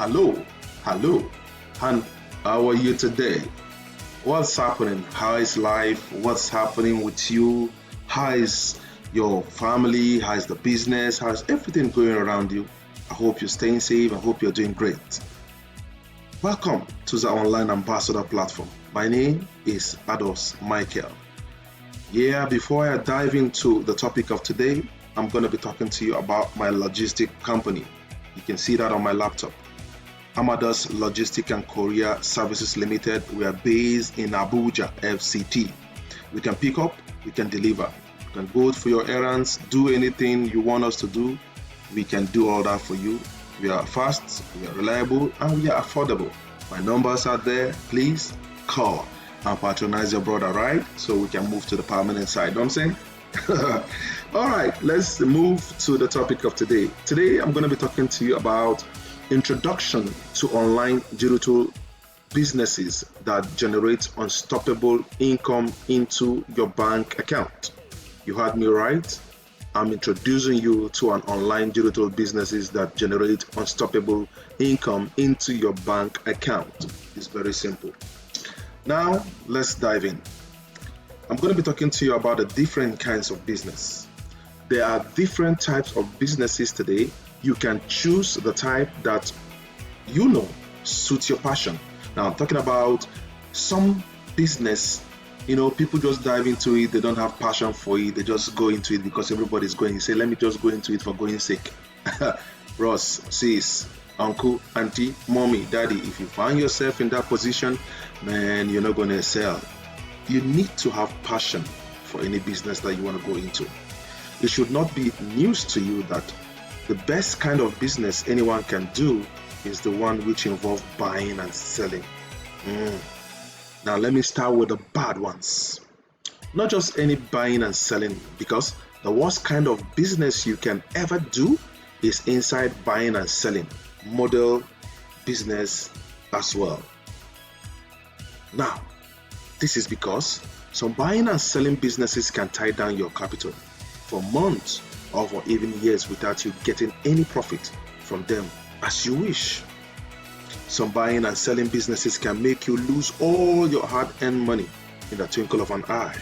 Hello, hello, and how are you today? What's happening? How is life? What's happening with you? How is your family? How is the business? How is everything going around you? I hope you're staying safe. I hope you're doing great. Welcome to the Online Ambassador platform. My name is Ados Michael. Yeah, before I dive into the topic of today, I'm going to be talking to you about my logistic company. You can see that on my laptop. Amadeus Logistic and Courier Services Limited. We are based in Abuja, FCT. We can pick up, we can deliver. You can go for your errands, do anything you want us to do. We can do all that for you. We are fast, we are reliable, and we are affordable. My numbers are there. Please call and patronize your brother, right? So we can move to the permanent side. Know what I'm saying? All right, let's move to the topic of today. Today, I'm going to be talking to you about introduction to online digital businesses that generate unstoppable income into your bank account. You heard me right. I'm introducing you to an online digital businesses that generate unstoppable income into your bank account. It's very simple. Now, let's dive in. I'm going to be talking to you about the different kinds of business. There are different types of businesses today. You can choose the type that you know suits your passion. Now, I'm talking about some business, people just dive into it. They don't have passion for it. They just go into it because everybody's going. You say, let me just go into it for going sake. Ross, sis, uncle, auntie, mommy, daddy, if you find yourself in that position, man, you're not going to excel. You need to have passion for any business that you want to go into. It should not be news to you that the best kind of business anyone can do is the one which involves buying and selling. Now let me start with the bad ones. Not just any buying and selling, because the worst kind of business you can ever do is inside buying and selling, model business as well. Now, this is because some buying and selling businesses can tie down your capital for months or for even years without you getting any profit from them as you wish. Some buying and selling businesses can make you lose all your hard-earned money in the twinkle of an eye.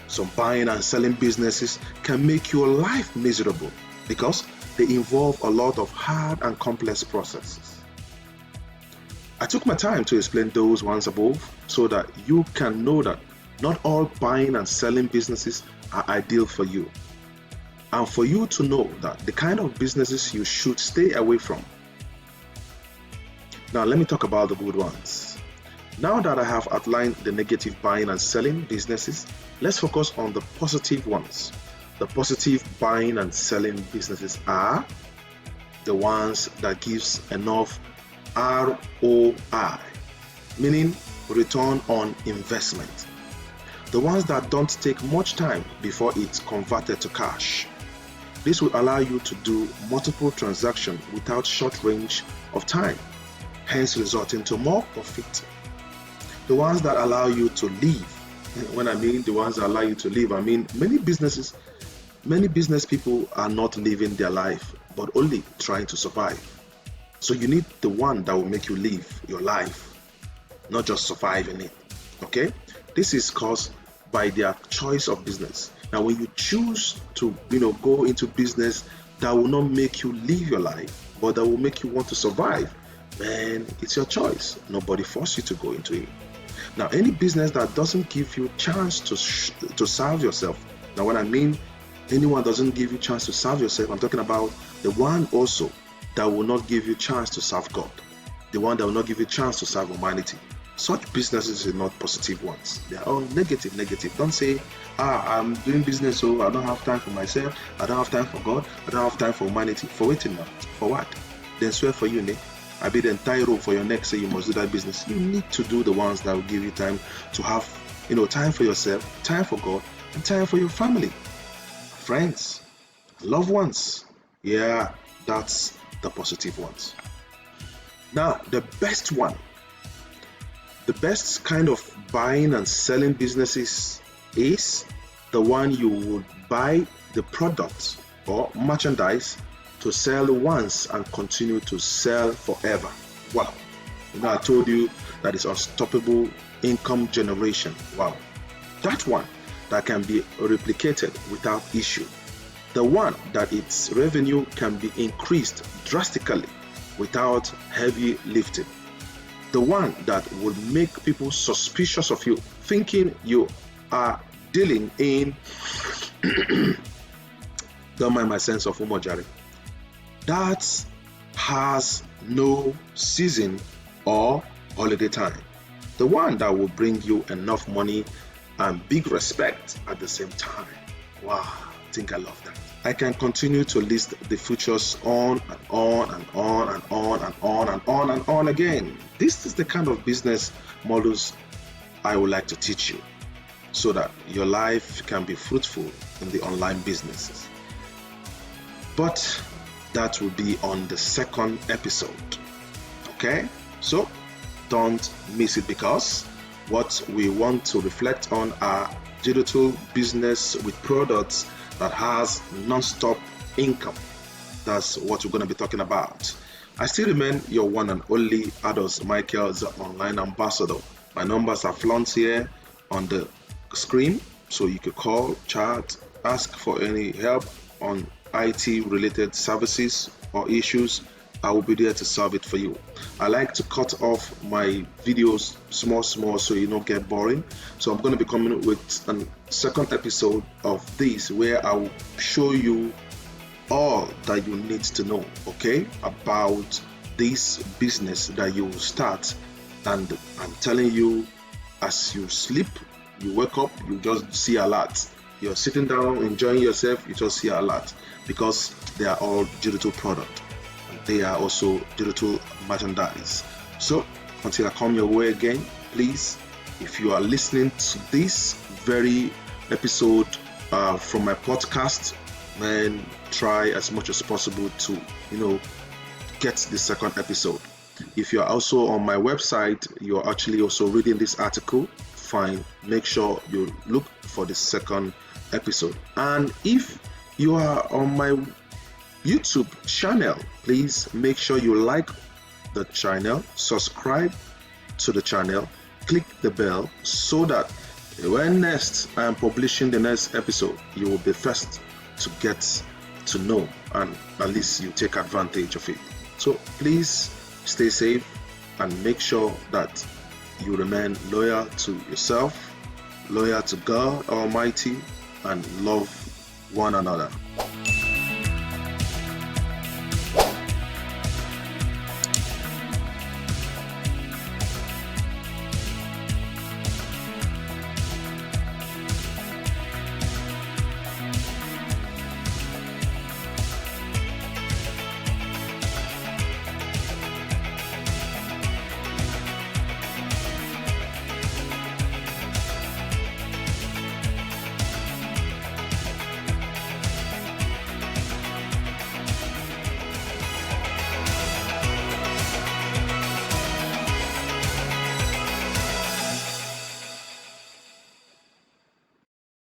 Some buying and selling businesses can make your life miserable because they involve a lot of hard and complex processes. I took my time to explain those ones above so that you can know that not all buying and selling businesses are ideal for you, and for you to know that the kind of businesses you should stay away from. Now let me talk about the good ones. Now that I have outlined the negative buying and selling businesses, let's focus on the positive ones. The positive buying and selling businesses are the ones that gives enough ROI, meaning return on investment. The ones that don't take much time before it's converted to cash. This will allow you to do multiple transactions without short range of time, hence resulting to more profit. The ones that allow you to live. When I mean the ones that allow you to live, I mean many business people are not living their life, but only trying to survive. So you need the one that will make you live your life, not just survive in it. Okay? This is caused by their choice of business. Now, when you choose to, go into business that will not make you live your life, but that will make you want to survive, man, it's your choice. Nobody forced you to go into it. Now, any business that doesn't give you chance to serve yourself. Now, when I mean anyone doesn't give you chance to serve yourself, I'm talking about the one also that will not give you chance to serve God, the one that will not give you chance to serve humanity. Such businesses are not positive ones. They are all negative. Don't say, I'm doing business, so I don't have time for myself, I don't have time for God, I don't have time for humanity. For waiting now. For what? Then swear for you, Nick. I be the entire rope for your neck, say you must do that business. You need to do the ones that will give you time to have, time for yourself, time for God, and time for your family, friends, loved ones. Yeah, that's the positive ones. Now, the best kind of buying and selling businesses is the one you would buy the product or merchandise to sell once and continue to sell forever. Wow. I told you that is unstoppable income generation. Wow. That one that can be replicated without issue. The one that its revenue can be increased drastically without heavy lifting. The one that will make people suspicious of you, thinking you are dealing in don't mind my sense of humor, Jerry. That has no season or holiday time. The one that will bring you enough money and big respect at the same time. Wow, I think I love that. I can continue to list the features on and on and on and on and on and on and on again. This is the kind of business models I would like to teach you so that your life can be fruitful in the online businesses. But that will be on the second episode. Okay? So don't miss it, because what we want to reflect on are digital business with products that has non-stop income. That's what we're going to be talking about. I still remain your one and only Ados Michael, the online ambassador. My numbers are flaunted here on the screen, so you could call, chat, ask for any help on IT related services or issues. I will be there to solve it for you. I like to cut off my videos small so you don't get boring. So I'm going to be coming with a second episode of this where I will show you all that you need to know, okay, about this business that you will start. And I'm telling you, as you sleep, you wake up, you just see a lot. You're sitting down enjoying yourself, you just see a lot, because they are all digital products. They are also digital merchandise. So until I come your way again, please, if you are listening to this very episode from my podcast, then try as much as possible to get the second episode. If you're also on my website, you're actually also reading this article, fine, make sure you look for the second episode. And if you are on my YouTube channel, please make sure you like the channel, subscribe to the channel, click the bell, so that when next I am publishing the next episode, you will be first to get to know, and at least you take advantage of it. So please stay safe and make sure that you remain loyal to yourself, loyal to God Almighty, and love one another.